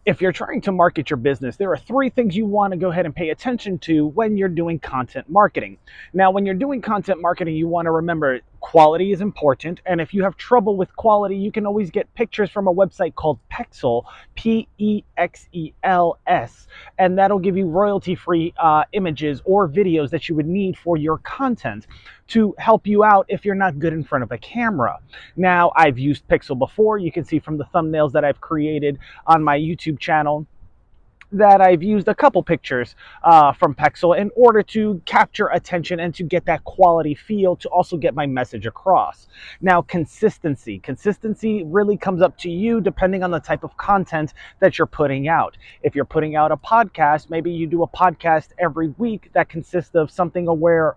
If you're trying to market your business, there are three things you want to go ahead and pay attention to when you're doing content marketing. Now, when you're doing content marketing, you want to remember quality is important. And if you have trouble with quality, you can always get pictures from a website called Pexels, Pexels, and that'll give you royalty free images or videos that you would need for your content to help you out if you're not good in front of a camera. Now, I've used Pexels before. You can see from the thumbnails that I've created on my YouTube channel that I've used a couple pictures from Pexels in order to capture attention and to get that quality feel to also get my message across. Now, consistency. Consistency really comes up to you depending on the type of content that you're putting out. If you're putting out a podcast, maybe you do a podcast every week that consists of something or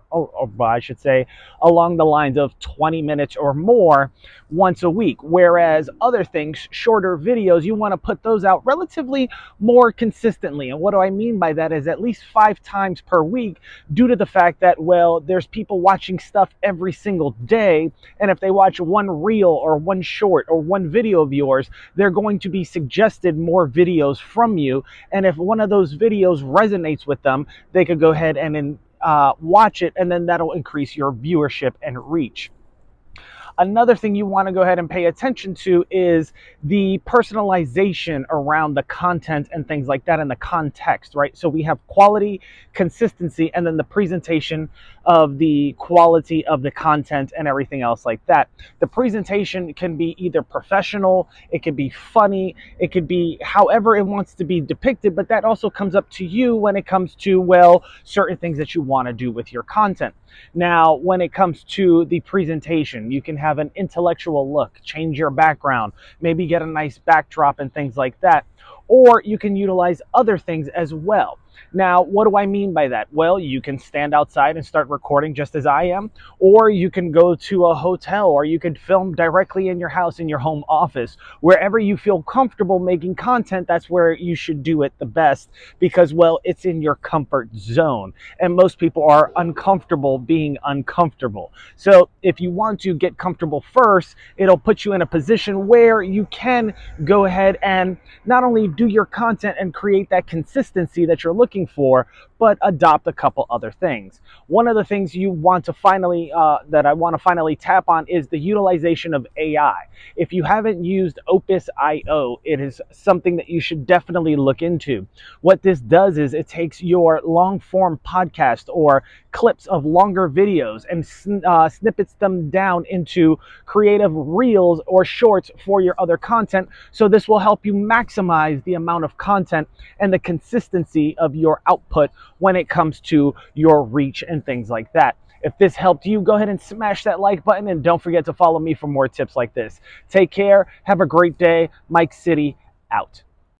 I should say, along the lines of 20 minutes or more once a week. Whereas other things, shorter videos, you want to put those out relatively more consistently. And what do I mean by that is at least 5 times per week, due to the fact that, well, there's people watching stuff every single day. And if they watch one reel or one short or one video of yours, they're going to be suggested more videos from you. And if one of those videos resonates with them, they could go ahead and watch it, and then that'll increase your viewership and reach. Another thing you want to go ahead and pay attention to is the personalization around the content and things like that, and the context, right? So we have quality, consistency, and then the presentation of the quality of the content and everything else like that. The presentation can be either professional, it could be funny, it could be however it wants to be depicted, but that also comes up to you when it comes to, well, certain things that you want to do with your content. Now, when it comes to the presentation, you can have an intellectual look, change your background, maybe get a nice backdrop and things like that. Or you can utilize other things as well. Now, what do I mean by that? Well, you can stand outside and start recording just as I am, or you can go to a hotel, or you could film directly in your house, in your home office. Wherever you feel comfortable making content, that's where you should do it the best because, well, it's in your comfort zone. And most people are uncomfortable being uncomfortable. So if you want to get comfortable first, it'll put you in a position where you can go ahead and not only do your content and create that consistency that you're looking for, but adopt a couple other things. One of the things you want to that I want to finally tap on is the utilization of AI. If you haven't used Opus.io, it is something that you should definitely look into. What this does is it takes your long form podcast or clips of longer videos and snippets them down into creative reels or shorts for your other content. So this will help you maximize the amount of content and the consistency of your output when it comes to your reach and things like that. If this helped you, go ahead and smash that like button, and don't forget to follow me for more tips like this. Take care. Have a great day. Mike City out.